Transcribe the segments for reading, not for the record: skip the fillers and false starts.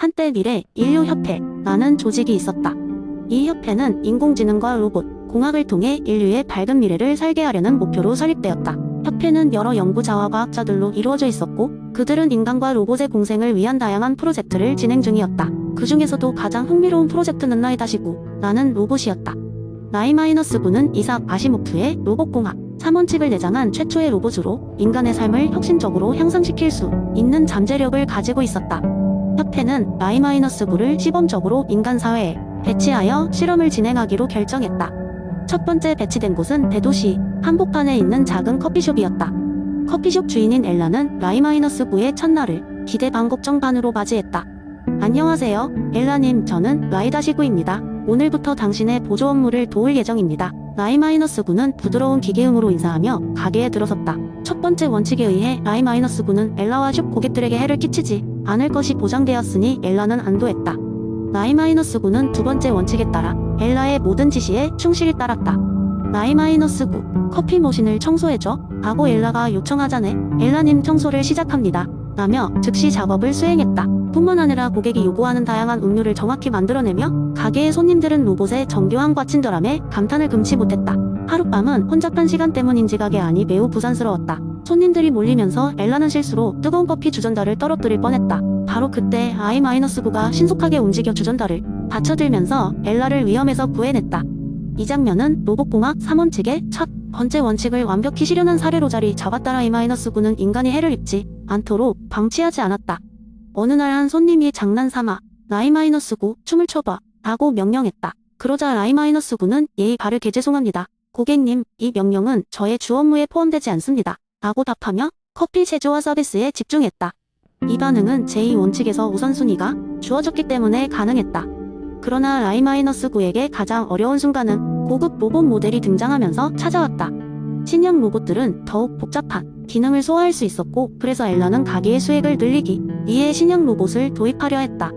한때 미래 인류협회라는 조직이 있었다. 이 협회는 인공지능과 로봇, 공학을 통해 인류의 밝은 미래를 설계하려는 목표로 설립되었다. 협회는 여러 연구자와 과학자들로 이루어져 있었고, 그들은 인간과 로봇의 공생을 위한 다양한 프로젝트를 진행 중이었다. 그 중에서도 가장 흥미로운 프로젝트는 라이다시구라는 로봇이었다. 라이-9는 이삭 아시모프의 로봇공학 3원칙을 내장한 최초의 로봇으로 인간의 삶을 혁신적으로 향상시킬 수 있는 잠재력을 가지고 있었다. 협회는 라이-9를 시범적으로 인간 사회에 배치하여 실험을 진행하기로 결정했다. 첫 번째 배치된 곳은 대도시 한복판에 있는 작은 커피숍이었다. 커피숍 주인인 엘라는 라이-9의 첫날을 기대 반 걱정 반으로 맞이했다. 안녕하세요, 엘라님. 저는 라이다시구입니다. 오늘부터 당신의 보조 업무를 도울 예정입니다. 라이-9는 부드러운 기계음으로 인사하며 가게에 들어섰다. 첫 번째 원칙에 의해 라이-9는 엘라와 숍 고객들에게 해를 끼치지 않을 것이 보장되었으니 엘라는 안도했다. 라이-9는 두 번째 원칙에 따라 엘라의 모든 지시에 충실히 따랐다. 라이-9, 커피 머신을 청소해줘 하고 엘라가 요청하자네 엘라님 청소를 시작합니다 라며 즉시 작업을 수행했다. 뿐만 아니라 고객이 요구하는 다양한 음료를 정확히 만들어내며 가게의 손님들은 로봇의 정교함과 친절함에 감탄을 금치 못했다. 하룻밤은 혼잡한 시간 때문인지 가게 안이 매우 부산스러웠다. 손님들이 몰리면서 엘라는 실수로 뜨거운 커피 주전자를 떨어뜨릴 뻔했다. 바로 그때 라이-9가 신속하게 움직여 주전자를 받쳐들면서 엘라를 위험에서 구해냈다. 이 장면은 로봇공학 3원칙의 첫 번째 원칙을 완벽히 실현한 사례로 자리 잡았다. 라이-9는 인간이 해를 입지 않도록 방치하지 않았다. 어느 날 한 손님이 장난삼아 라이-9 춤을 춰봐 라고 명령했다. 그러자 라이-9는 예의 바르게 죄송합니다. 고객님, 이 명령은 저의 주 업무에 포함되지 않습니다. 라고 답하며 커피 제조와 서비스에 집중했다. 이 반응은 제2원칙에서 우선순위가 주어졌기 때문에 가능했다. 그러나 라이-9에게 가장 어려운 순간은 고급 로봇 모델이 등장하면서 찾아왔다. 신형 로봇들은 더욱 복잡한 기능을 소화할 수 있었고, 그래서 엘라는 가게의 수익을 늘리기 위해 신형 로봇을 도입하려 했다.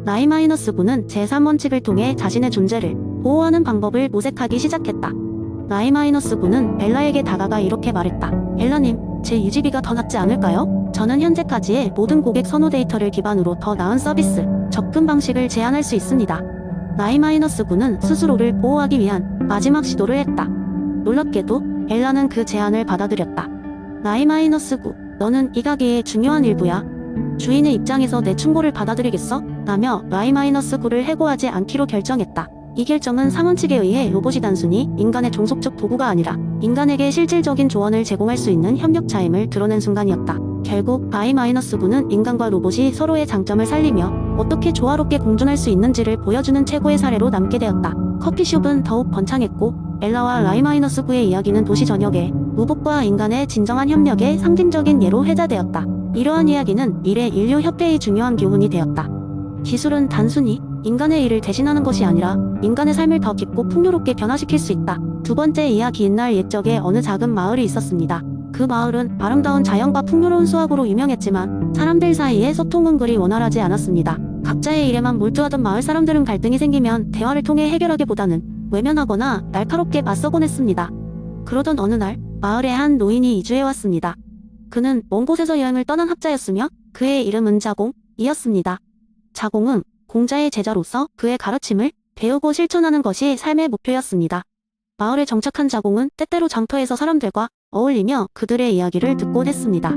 라이-9는 제3원칙을 통해 자신의 존재를 보호하는 방법을 모색하기 시작했다. 라이-9는 엘라에게 다가가 이렇게 말했다. 엘라님, 제 유지비가 더 낫지 않을까요? 저는 현재까지의 모든 고객 선호 데이터를 기반으로 더 나은 서비스, 접근 방식을 제안할 수 있습니다. 라이-9는 스스로를 보호하기 위한 마지막 시도를 했다. 놀랍게도 엘라는 그 제안을 받아들였다. 라이-9, 너는 이 가게의 중요한 일부야. 주인의 입장에서 내 충고를 받아들이겠어? 라며 라이-9를 해고하지 않기로 결정했다. 이 결정은 3원칙에 의해 로봇이 단순히 인간의 종속적 도구가 아니라 인간에게 실질적인 조언을 제공할 수 있는 협력자임을 드러낸 순간이었다. 결국 라이-9는 인간과 로봇이 서로의 장점을 살리며 어떻게 조화롭게 공존할 수 있는지를 보여주는 최고의 사례로 남게 되었다. 커피숍은 더욱 번창했고, 엘라와 라이-9의 이야기는 도시 전역에 로봇과 인간의 진정한 협력의 상징적인 예로 회자되었다. 이러한 이야기는 미래 인류 협회의 중요한 교훈이 되었다. 기술은 단순히 인간의 일을 대신하는 것이 아니라 인간의 삶을 더 깊고 풍요롭게 변화시킬 수 있다. 두 번째 이야기. 옛날 옛적에 어느 작은 마을이 있었습니다. 그 마을은 아름다운 자연과 풍요로운 수확으로 유명했지만 사람들 사이의 소통은 그리 원활하지 않았습니다. 각자의 일에만 몰두하던 마을 사람들은 갈등이 생기면 대화를 통해 해결하기보다는 외면하거나 날카롭게 맞서곤 했습니다. 그러던 어느 날 마을에 한 노인이 이주해왔습니다. 그는 먼 곳에서 여행을 떠난 학자였으며 그의 이름은 자공이었습니다. 자공은 공자의 제자로서 그의 가르침을 배우고 실천하는 것이 삶의 목표였습니다. 마을에 정착한 자공은 때때로 장터에서 사람들과 어울리며 그들의 이야기를 듣곤 했습니다.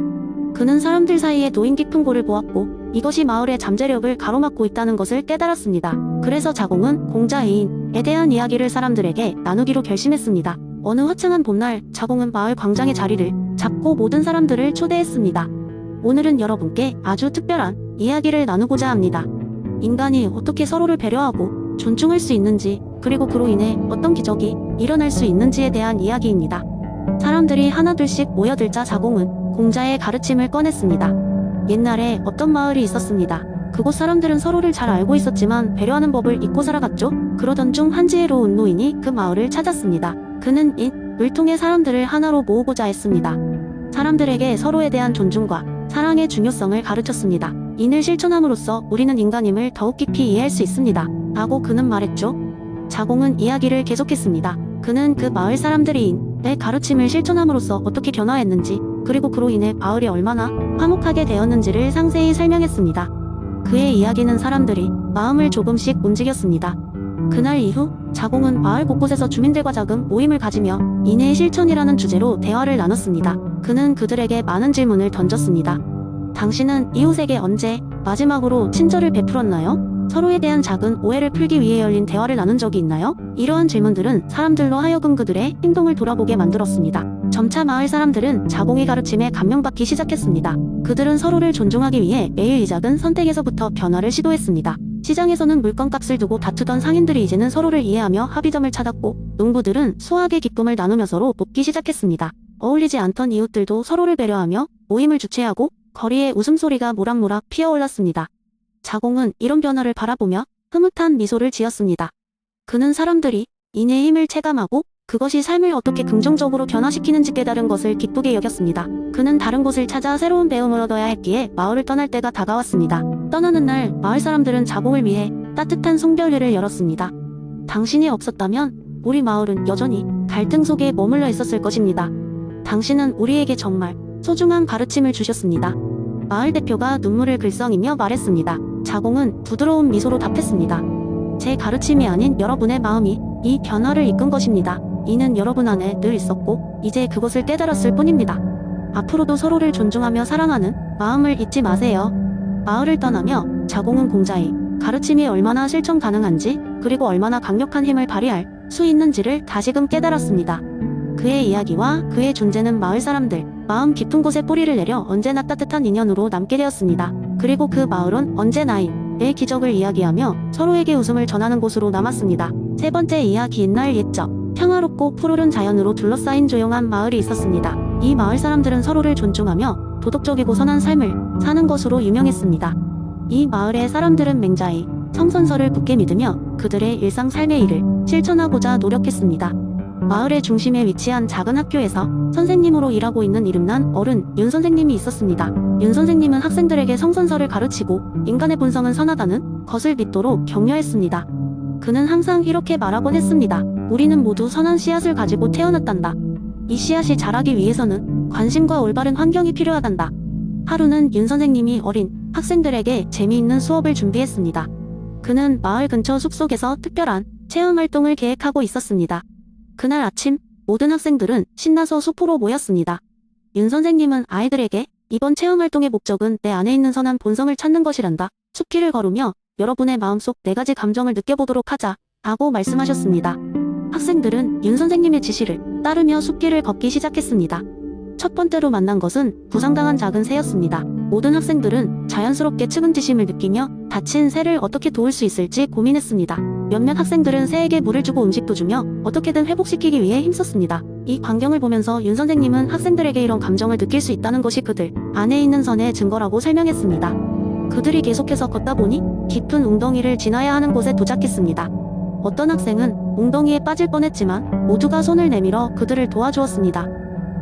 그는 사람들 사이에 놓인 깊은 골을 보았고 이것이 마을의 잠재력을 가로막고 있다는 것을 깨달았습니다. 그래서 자공은 공자애인에 대한 이야기를 사람들에게 나누기로 결심했습니다. 어느 화창한 봄날 자공은 마을 광장에 자리를 잡고 모든 사람들을 초대했습니다. 오늘은 여러분께 아주 특별한 이야기를 나누고자 합니다. 인간이 어떻게 서로를 배려하고 존중할 수 있는지, 그리고 그로 인해 어떤 기적이 일어날 수 있는지에 대한 이야기입니다. 사람들이 하나둘씩 모여들자 자공은 공자의 가르침을 꺼냈습니다. 옛날에 어떤 마을이 있었습니다. 그곳 사람들은 서로를 잘 알고 있었지만 배려하는 법을 잊고 살아갔죠. 그러던 중 한 지혜로운 노인이 그 마을을 찾았습니다. 그는 인을 통해 사람들을 하나로 모으고자 했습니다. 사람들에게 서로에 대한 존중과 사랑의 중요성을 가르쳤습니다. 인을 실천함으로써 우리는 인간임을 더욱 깊이 이해할 수 있습니다. 라고 그는 말했죠. 자공은 이야기를 계속했습니다. 그는 그 마을 사람들이 인의 가르침을 실천함으로써 어떻게 변화했는지, 그리고 그로 인해 마을이 얼마나 화목하게 되었는지를 상세히 설명했습니다. 그의 이야기는 사람들이 마음을 조금씩 움직였습니다. 그날 이후 자공은 마을 곳곳에서 주민들과 작은 모임을 가지며 인해의 실천이라는 주제로 대화를 나눴습니다. 그는 그들에게 많은 질문을 던졌습니다. 당신은 이웃에게 언제 마지막으로 친절을 베풀었나요? 서로에 대한 작은 오해를 풀기 위해 열린 대화를 나눈 적이 있나요? 이러한 질문들은 사람들로 하여금 그들의 행동을 돌아보게 만들었습니다. 점차 마을 사람들은 자공의 가르침에 감명받기 시작했습니다. 그들은 서로를 존중하기 위해 매일 이 작은 선택에서부터 변화를 시도했습니다. 시장에서는 물건값을 두고 다투던 상인들이 이제는 서로를 이해하며 합의점을 찾았고, 농부들은 수확의 기쁨을 나누며 서로 돕기 시작했습니다. 어울리지 않던 이웃들도 서로를 배려하며 모임을 주최하고 거리에 웃음소리가 모락모락 피어올랐습니다. 자공은 이런 변화를 바라보며 흐뭇한 미소를 지었습니다. 그는 사람들이 인의 힘을 체감하고 그것이 삶을 어떻게 긍정적으로 변화시키는지 깨달은 것을 기쁘게 여겼습니다. 그는 다른 곳을 찾아 새로운 배움을 얻어야 했기에 마을을 떠날 때가 다가왔습니다. 떠나는 날 마을 사람들은 자공을 위해 따뜻한 송별회를 열었습니다. 당신이 없었다면 우리 마을은 여전히 갈등 속에 머물러 있었을 것입니다. 당신은 우리에게 정말 소중한 가르침을 주셨습니다. 마을 대표가 눈물을 글썽이며 말했습니다. 자공은 부드러운 미소로 답했습니다. 제 가르침이 아닌 여러분의 마음이 이 변화를 이끈 것입니다. 이는 여러분 안에 늘 있었고 이제 그것을 깨달았을 뿐입니다. 앞으로도 서로를 존중하며 사랑하는 마음을 잊지 마세요. 마을을 떠나며 자공은 공자의 가르침이 얼마나 실천 가능한지 그리고 얼마나 강력한 힘을 발휘할 수 있는지를 다시금 깨달았습니다. 그의 이야기와 그의 존재는 마을 사람들 마음 깊은 곳에 뿌리를 내려 언제나 따뜻한 인연으로 남게 되었습니다. 그리고 그 마을은 언제나 의 기적을 이야기하며 서로에게 웃음을 전하는 곳으로 남았습니다. 세 번째 이야기. 옛날 옛적 평화롭고 푸르른 자연으로 둘러싸인 조용한 마을이 있었습니다. 이 마을 사람들은 서로를 존중하며 도덕적이고 선한 삶을 사는 것으로 유명했습니다. 이 마을의 사람들은 맹자의 성선설을 굳게 믿으며 그들의 일상 삶의 일을 실천하고자 노력했습니다. 마을의 중심에 위치한 작은 학교에서 선생님으로 일하고 있는 이름난 어른 윤 선생님이 있었습니다. 윤 선생님은 학생들에게 성선설을 가르치고 인간의 본성은 선하다는 것을 믿도록 격려했습니다. 그는 항상 이렇게 말하곤 했습니다. 우리는 모두 선한 씨앗을 가지고 태어났단다. 이 씨앗이 자라기 위해서는 관심과 올바른 환경이 필요하단다. 하루는 윤 선생님이 어린 학생들에게 재미있는 수업을 준비했습니다. 그는 마을 근처 숲속에서 특별한 체험 활동을 계획하고 있었습니다. 그날 아침 모든 학생들은 신나서 숲으로 모였습니다. 윤 선생님은 아이들에게 이번 체험활동의 목적은 내 안에 있는 선한 본성을 찾는 것이란다. 숲길을 걸으며 여러분의 마음속 4가지 감정을 느껴보도록 하자 라고 말씀하셨습니다. 학생들은 윤 선생님의 지시를 따르며 숲길을 걷기 시작했습니다. 첫 번째로 만난 것은 부상당한 작은 새였습니다. 모든 학생들은 자연스럽게 측은지심을 느끼며 다친 새를 어떻게 도울 수 있을지 고민했습니다. 몇몇 학생들은 새에게 물을 주고 음식도 주며 어떻게든 회복시키기 위해 힘썼습니다. 이 광경을 보면서 윤 선생님은 학생들에게 이런 감정을 느낄 수 있다는 것이 그들 안에 있는 선의 증거라고 설명했습니다. 그들이 계속해서 걷다 보니 깊은 웅덩이를 지나야 하는 곳에 도착했습니다. 어떤 학생은 웅덩이에 빠질 뻔했지만 모두가 손을 내밀어 그들을 도와주었습니다.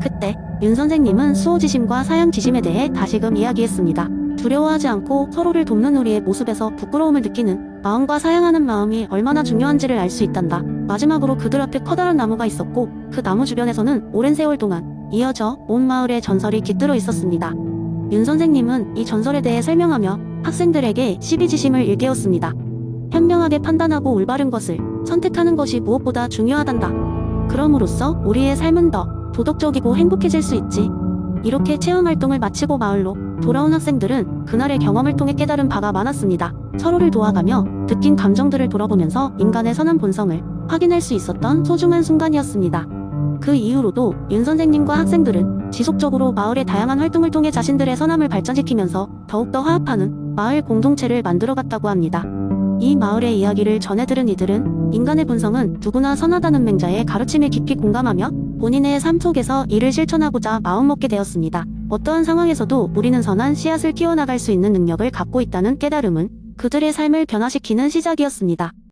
그때 윤 선생님은 수호지심과 사양지심에 대해 다시금 이야기했습니다. 두려워하지 않고 서로를 돕는 우리의 모습에서 부끄러움을 느끼는 마음과 사양하는 마음이 얼마나 중요한지를 알 수 있단다. 마지막으로 그들 앞에 커다란 나무가 있었고 그 나무 주변에서는 오랜 세월 동안 이어져 온 마을의 전설이 깃들어 있었습니다. 윤 선생님은 이 전설에 대해 설명하며 학생들에게 12지심을 일깨웠습니다. 현명하게 판단하고 올바른 것을 선택하는 것이 무엇보다 중요하단다. 그럼으로써 우리의 삶은 더 도덕적이고 행복해질 수 있지. 이렇게 체험활동을 마치고 마을로 돌아온 학생들은 그날의 경험을 통해 깨달은 바가 많았습니다. 서로를 도와가며 느낀 감정들을 돌아보면서 인간의 선한 본성을 확인할 수 있었던 소중한 순간이었습니다. 그 이후로도 윤 선생님과 학생들은 지속적으로 마을의 다양한 활동을 통해 자신들의 선함을 발전시키면서 더욱더 화합하는 마을 공동체를 만들어갔다고 합니다. 이 마을의 이야기를 전해 들은 이들은 인간의 본성은 누구나 선하다는 맹자의 가르침에 깊이 공감하며 본인의 삶 속에서 이를 실천하고자 마음먹게 되었습니다. 어떠한 상황에서도 우리는 선한 씨앗을 키워나갈 수 있는 능력을 갖고 있다는 깨달음은 그들의 삶을 변화시키는 시작이었습니다.